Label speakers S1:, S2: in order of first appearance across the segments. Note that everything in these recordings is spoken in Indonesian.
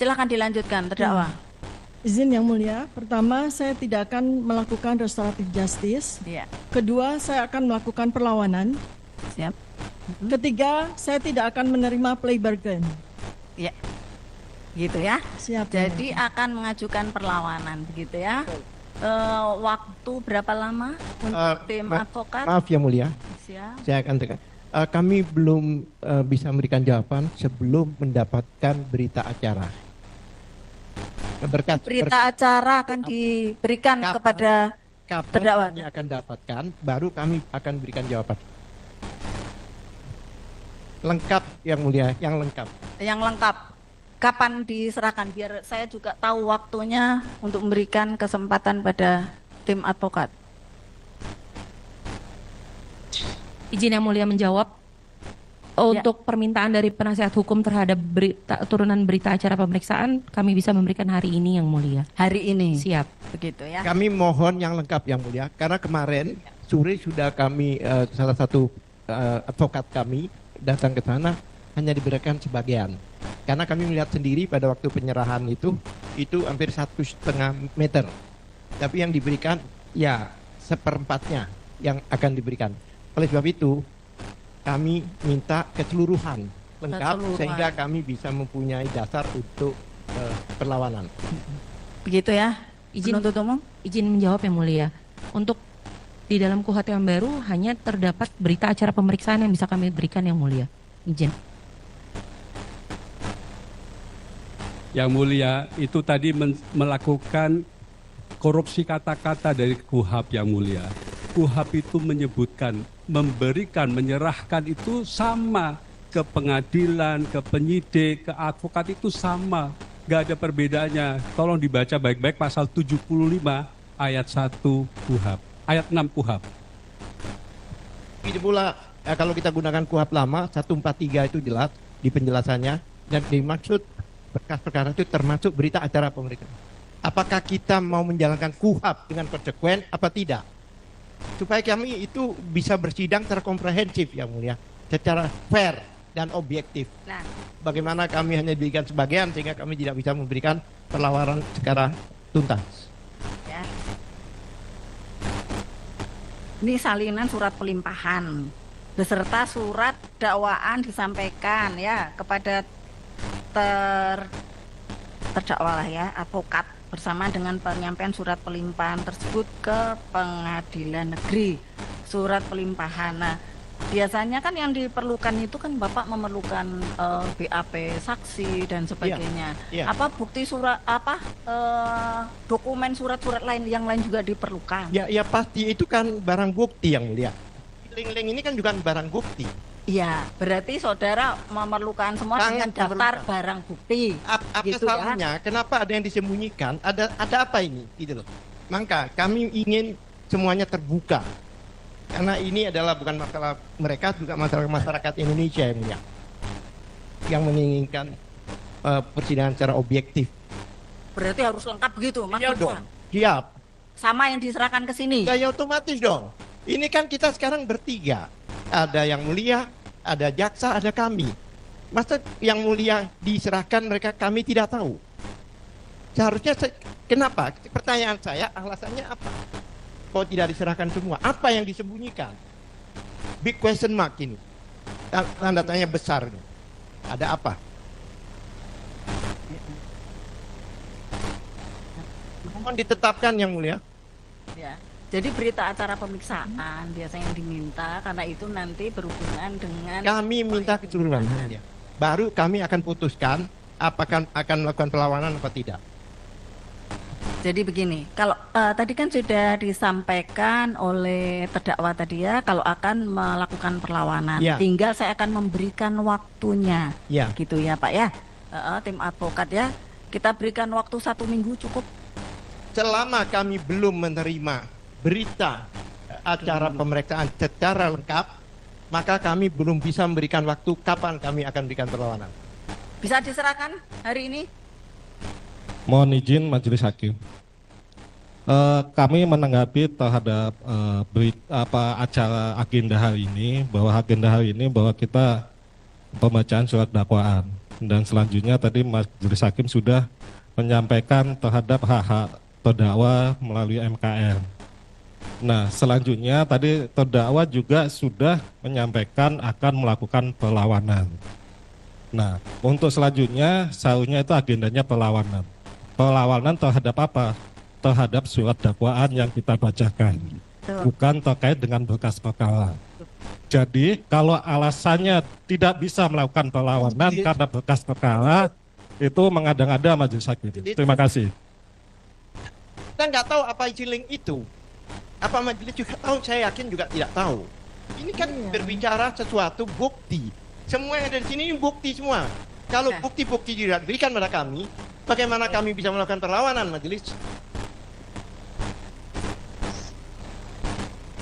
S1: Silakan dilanjutkan, terdakwa.
S2: Izin Yang Mulia, pertama saya tidak akan melakukan restoratif justice.
S1: Iya.
S2: Kedua, saya akan melakukan perlawanan.
S1: Siap.
S2: Ketiga, saya tidak akan menerima plea bargain.
S1: Iya. Gitu ya.
S2: Siap.
S1: Jadi akan mengajukan perlawanan, begitu ya. Waktu berapa lama untuk tim advokat?
S3: Maaf Yang Mulia,
S1: Siap.
S3: saya akan tekan. Kami belum bisa memberikan jawaban sebelum mendapatkan berita acara.
S1: Berita acara akan diberikan kepada terdakwa.
S3: Kami akan dapatkan, baru kami akan berikan jawaban. Lengkap Yang Mulia, yang lengkap.
S1: Yang lengkap. Kapan diserahkan? Biar saya juga tahu waktunya untuk memberikan kesempatan pada tim advokat.
S4: Izin Yang Mulia menjawab. Untuk permintaan dari penasihat hukum terhadap turunan berita acara pemeriksaan, kami bisa memberikan hari ini Yang Mulia.
S1: Hari ini?
S4: Siap.
S1: Begitu ya.
S3: Kami mohon yang lengkap Yang Mulia, karena kemarin sore sudah kami, salah satu advokat kami datang ke sana, hanya diberikan sebagian. Karena kami melihat sendiri pada waktu penyerahan itu hampir 1,5 meter. Tapi yang diberikan ya seperempatnya yang akan diberikan. Oleh sebab itu kami minta keseluruhan lengkap sehingga kami bisa mempunyai dasar untuk perlawanan.
S1: Begitu ya.
S4: Izin menjawab Yang Mulia. Untuk di dalam KUHP yang baru hanya terdapat berita acara pemeriksaan yang bisa kami berikan Yang Mulia. Izin.
S5: Yang Mulia, itu tadi melakukan korupsi kata-kata dari KUHP Yang Mulia. KUHP itu menyebutkan, memberikan, menyerahkan itu sama ke pengadilan, ke penyidik, ke advokat itu sama. Gak ada perbedaannya. Tolong dibaca baik-baik pasal 75 ayat 1 KUHP, ayat 6 KUHP.
S3: Ini pula kalau kita gunakan KUHP lama 143 itu jelas di penjelasannya, dan dimaksud berkas perkara itu termasuk berita acara pemeriksaan. Apakah kita mau menjalankan KUHP dengan konsekuen apa tidak? Supaya kami itu bisa bersidang secara komprehensif Yang Mulia, secara fair dan objektif.
S1: Nah,
S3: bagaimana kami hanya diberikan sebagian sehingga kami tidak bisa memberikan perlawanan secara tuntas.
S1: Ya. Ini salinan surat pelimpahan beserta surat dakwaan disampaikan ya kepada terdakwa lah ya, advokat, bersama dengan penyampaian surat pelimpahan tersebut ke pengadilan negeri. Surat pelimpahan. Nah, biasanya kan yang diperlukan itu kan Bapak memerlukan BAP saksi dan sebagainya. Apa bukti surat dokumen surat-surat lain yang lain juga diperlukan? Ya
S3: pasti itu kan barang bukti Yang Mulia. Link-link ini kan juga barang bukti.
S1: Iya, berarti saudara memerlukan semua dengan daftar barang bukti.
S3: Apa
S1: gitu
S3: salahnya? Ya? Kenapa ada yang disembunyikan? Ada apa ini? Gitu loh. Maka kami ingin semuanya terbuka. Karena ini adalah bukan masalah mereka, juga masalah masyarakat Indonesia yang menginginkan persidangan secara objektif.
S1: Berarti harus lengkap begitu,
S3: Iya dong. Siap.
S1: Sama yang diserahkan ke sini.
S3: Ya otomatis dong. Ini kan kita sekarang bertiga. Ada Yang Mulia, ada jaksa, ada kami. Masa Yang Mulia diserahkan mereka kami tidak tahu? Seharusnya kenapa? Pertanyaan saya, alasannya apa? Kok tidak diserahkan semua? Apa yang disembunyikan? Big question mark ini. Tanda tanya besar. Ada apa? Mohon ditetapkan Yang Mulia.
S1: Ya. Jadi berita acara pemeriksaan biasanya yang diminta, karena itu nanti berhubungan dengan...
S3: Kami minta keseluruhan. Baru kami akan putuskan apakah akan melakukan perlawanan atau tidak.
S1: Jadi begini, kalau tadi kan sudah disampaikan oleh terdakwa tadi ya, kalau akan melakukan perlawanan, tinggal saya akan memberikan waktunya, gitu ya Pak ya, tim advokat ya, kita berikan waktu 1 minggu cukup.
S3: Selama kami belum menerima berita acara pemeriksaan secara lengkap, maka kami belum bisa memberikan waktu kapan kami akan berikan perlawanan.
S1: Bisa diserahkan hari ini?
S6: Mohon izin Majelis Hakim. Kami menanggapi terhadap acara agenda hari ini, bahwa kita pembacaan surat dakwaan. dan selanjutnya tadi Majelis Hakim sudah menyampaikan terhadap hak-hak terdakwa melalui MKR. Nah, selanjutnya tadi terdakwa juga sudah menyampaikan akan melakukan perlawanan. Nah, untuk selanjutnya seharusnya itu agendanya perlawanan. Perlawanan terhadap apa? Terhadap surat dakwaan yang kita bacakan, bukan terkait dengan berkas perkara. Jadi kalau alasannya tidak bisa melakukan perlawanan karena berkas perkara, itu mengada-ngada Majelis Hakim. Terima kasih.
S3: Kita nggak tahu apa isi link itu. Apa majelis juga tahu? Saya yakin juga tidak tahu. Ini kan berbicara sesuatu bukti. Semua yang ada di sini ini bukti semua. Kalau bukti-bukti tidak diberikan pada kami, bagaimana kami bisa melakukan perlawanan, majelis?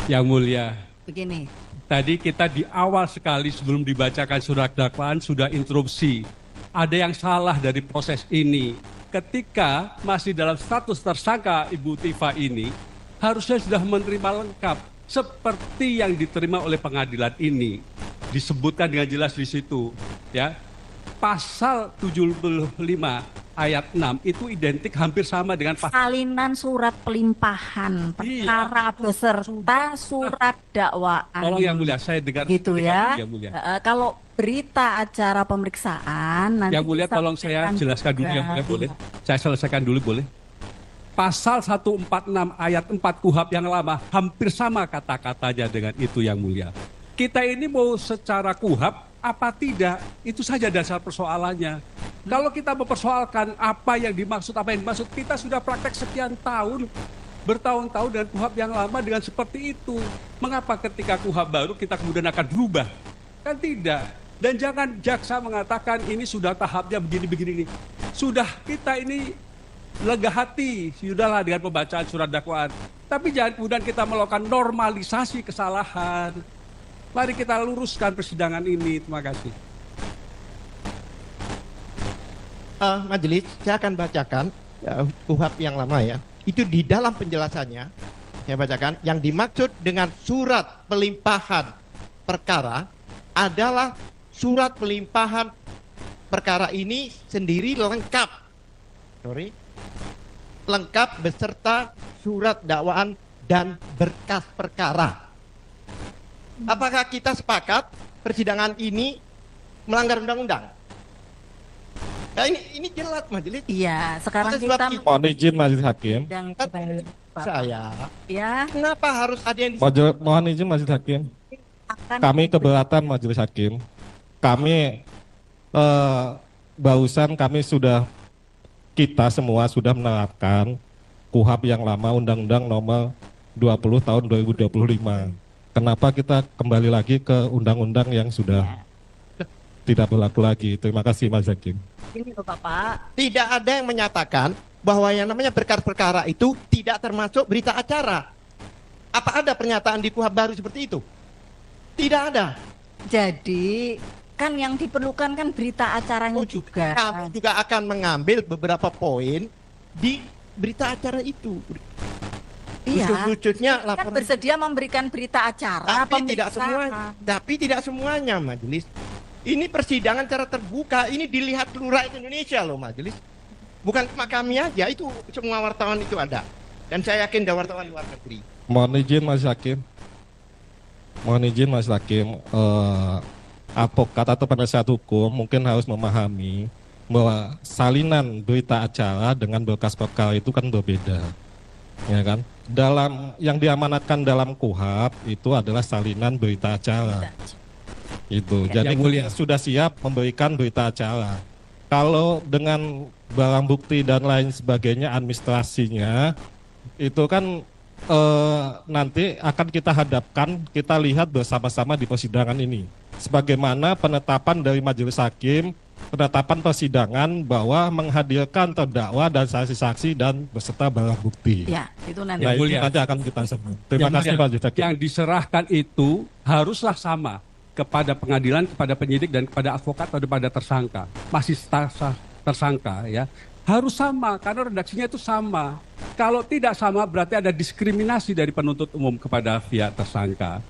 S5: Yang mulia,
S1: Begini,
S5: tadi kita di awal sekali sebelum dibacakan surat dakwaan sudah interupsi. Ada yang salah dari proses ini. Ketika masih dalam status tersangka Ibu Tifa ini, harusnya sudah menerima lengkap seperti yang diterima oleh pengadilan ini. Disebutkan dengan jelas di situ, ya. Pasal 75 ayat 6 itu identik hampir sama dengan pasal
S1: salinan surat pelimpahan perkara beserta surat dakwaan.
S5: Tolong yang mulia, saya dengar
S1: Gitu ya.
S5: Yang mulia.
S1: Kalau berita acara pemeriksaan nanti
S5: Yang mulia tolong saya
S1: disampaikan
S5: jelaskan dulu
S1: juga.
S5: yang mulia, boleh? Saya selesaikan dulu, boleh? Pasal 146 ayat 4 KUHP yang lama hampir sama kata-katanya dengan itu yang mulia. Kita ini mau secara KUHP apa tidak, itu saja dasar persoalannya. Kalau kita mempersoalkan apa yang dimaksud, kita sudah praktek sekian tahun, bertahun-tahun dengan KUHP yang lama dengan seperti itu. Mengapa ketika KUHP baru kita kemudian akan berubah? Kan tidak. Dan jangan jaksa mengatakan ini sudah tahapnya begini-begini. Sudah kita ini lega hati, sudahlah dengan pembacaan surat dakwaan. Tapi jangan kemudian kita melakukan normalisasi kesalahan. Mari kita luruskan persidangan ini. Terima kasih.
S3: Majelis, saya akan bacakan KUHP yang lama ya. Itu di dalam penjelasannya, saya bacakan, yang dimaksud dengan surat pelimpahan perkara adalah surat pelimpahan perkara ini sendiri lengkap. Lengkap beserta surat dakwaan dan berkas perkara. Apakah kita sepakat persidangan ini melanggar undang-undang? Nah ini jelas majelis.
S1: Iya, sekarang
S3: Masa sebab
S1: kita
S3: itu-
S6: Mohon izin Majelis Hakim.
S1: sedang
S3: Saya,
S1: ya
S3: kenapa harus ada yang
S6: Mohon izin Majelis Hakim.
S1: akan
S6: Kami keberatan Majelis Hakim. Kami barusan kita semua sudah menerapkan KUHP yang lama, Undang-Undang Nomor 20 Tahun 2025. Kenapa kita kembali lagi ke undang-undang yang sudah tidak berlaku lagi? Terima kasih Mas Hakim.
S1: ini loh Bapak.
S3: tidak ada yang menyatakan bahwa yang namanya berkas perkara itu tidak termasuk berita acara? Apa ada pernyataan di KUHP baru seperti itu? Tidak ada.
S1: Jadi kan yang diperlukan kan berita acaranya juga.
S3: Kami juga akan mengambil beberapa poin di berita acara itu.
S1: Iya.
S3: Khususnya
S1: Kan
S3: laporan.
S1: bersedia memberikan berita acara
S3: Tapi tidak
S1: pemeriksaan.
S3: semuanya. Tapi tidak semuanya, majelis. Ini persidangan secara terbuka. Ini dilihat seluruh rakyat Indonesia loh, majelis. Bukan cuma kami aja, itu semua wartawan itu ada. Dan saya yakin ada wartawan luar negeri.
S6: Mohon izin Mas Hakim. Advokat atau penasihat hukum mungkin harus memahami bahwa salinan berita acara dengan berkas perkara itu kan berbeda. Ya kan? Dalam yang diamanatkan dalam KUHP itu adalah salinan berita acara. Itu. Jadi
S5: Yang mulia.
S6: sudah siap memberikan berita acara. Kalau dengan barang bukti dan lain sebagainya administrasinya itu kan nanti akan kita hadapkan, kita lihat bersama-sama di persidangan ini. Sebagaimana penetapan dari Majelis Hakim, penetapan persidangan bahwa menghadirkan terdakwa dan saksi-saksi dan beserta barang bukti.
S1: Ya, itu nanti.
S6: Nah,
S5: Yang
S6: itu
S5: mulia.
S6: nanti akan kita sebut. Terima
S5: Yang
S6: kasih
S5: mulia,
S6: Majelis Hakim.
S5: Yang diserahkan itu haruslah sama kepada pengadilan, kepada penyidik, dan kepada advokat atau kepada tersangka. Masih tersangka ya. Harus sama karena redaksinya itu sama. Kalau tidak sama berarti ada diskriminasi dari penuntut umum kepada pihak tersangka.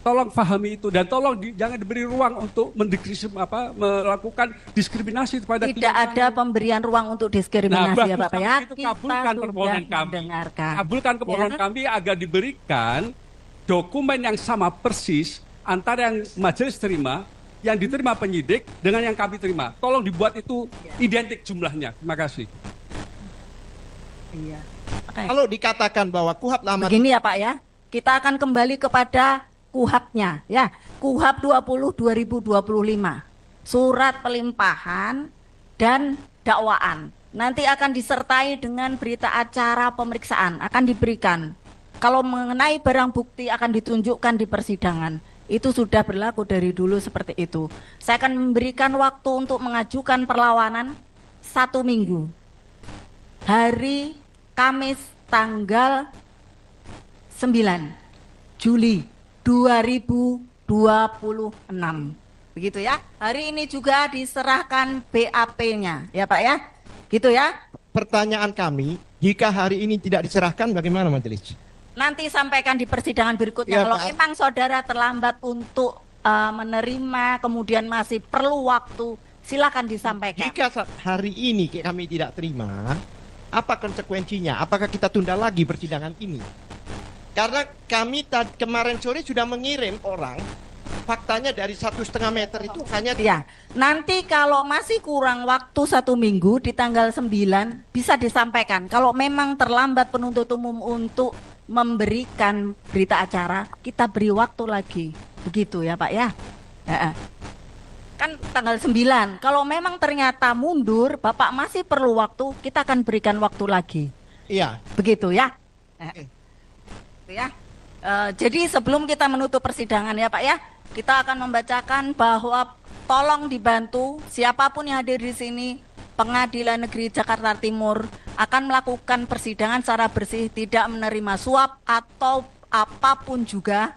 S5: tolong pahami itu dan tolong jangan diberi ruang untuk melakukan diskriminasi kepada
S1: Tidak ada pemberian ruang untuk diskriminasi ya Bapak ya.
S5: Itu
S1: Kita
S5: kabulkan
S1: sudah
S5: permohonan kami.
S1: mendengarkan.
S5: Kabulkan permohonan
S1: Ya.
S5: kami agar diberikan dokumen yang sama persis antara yang majelis terima, yang diterima penyidik dengan yang kami terima. Tolong dibuat itu identik jumlahnya. Terima kasih.
S1: Iya. Oke.
S3: Kalau dikatakan bahwa KUHAP lama
S1: Begini ya Pak ya, kita akan kembali kepada KUHAP-nya ya. KUHAP 20 2025. Surat pelimpahan dan dakwaan. Nanti akan disertai dengan berita acara pemeriksaan akan diberikan. Kalau mengenai barang bukti akan ditunjukkan di persidangan. Itu sudah berlaku dari dulu seperti itu. Saya akan memberikan waktu untuk mengajukan perlawanan 1 minggu. Hari Kamis tanggal 9 Juli 2026. Begitu ya. Hari ini juga diserahkan BAP-nya, ya Pak ya. Gitu ya.
S3: pertanyaan kami, jika hari ini tidak diserahkan bagaimana majelis?
S1: Nanti sampaikan di persidangan berikutnya.
S3: Ya,
S1: Kalau
S3: Pak.
S1: memang saudara terlambat untuk menerima, kemudian masih perlu waktu, silakan disampaikan.
S3: Jika hari ini kami tidak terima, apa konsekuensinya? Apakah kita tunda lagi persidangan ini? Karena kami kemarin sore sudah mengirim orang, faktanya dari 1,5 meter itu hanya
S1: Ya, nanti kalau masih kurang waktu 1 minggu di tanggal 9 bisa disampaikan. Kalau memang terlambat penuntut umum untuk memberikan berita acara, kita beri waktu lagi. Begitu ya Pak ya. Kan tanggal 9. Kalau memang ternyata mundur, Bapak masih perlu waktu, kita akan berikan waktu lagi.
S3: Iya.
S1: Begitu ya. Gitu ya. Jadi sebelum kita menutup persidangan ya Pak ya, kita akan membacakan bahwa tolong dibantu siapapun yang hadir di sini, Pengadilan Negeri Jakarta Timur akan melakukan persidangan secara bersih, tidak menerima suap atau apapun juga,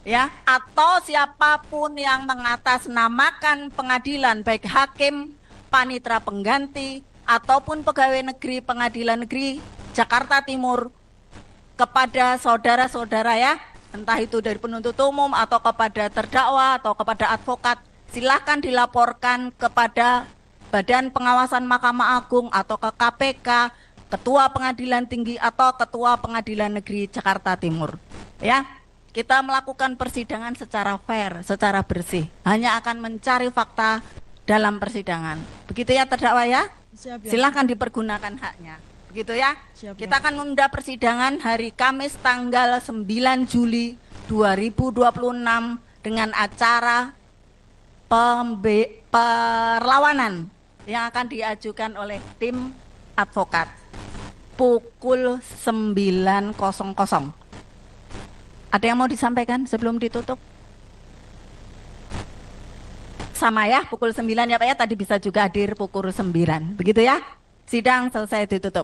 S1: ya, atau siapapun yang mengatasnamakan pengadilan, baik hakim, panitera pengganti, ataupun pegawai negeri Pengadilan Negeri Jakarta Timur kepada saudara-saudara ya, entah itu dari penuntut umum atau kepada terdakwa atau kepada advokat, silahkan dilaporkan kepada Badan Pengawasan Mahkamah Agung atau ke KPK, Ketua Pengadilan Tinggi atau Ketua Pengadilan Negeri Jakarta Timur. Ya, kita melakukan persidangan secara fair, secara bersih. Hanya akan mencari fakta dalam persidangan. Begitu ya terdakwa ya?
S2: Siap ya.
S1: Silahkan dipergunakan haknya. Begitu ya?
S2: Siap,
S1: Kita akan menunda persidangan hari Kamis tanggal 9 Juli 2026 dengan acara perlawanan yang akan diajukan oleh tim advokat pukul 9.00. Ada yang mau disampaikan sebelum ditutup? Sama ya, pukul 9 ya Pak ya, tadi bisa juga hadir pukul 9. Begitu ya? Sidang selesai ditutup.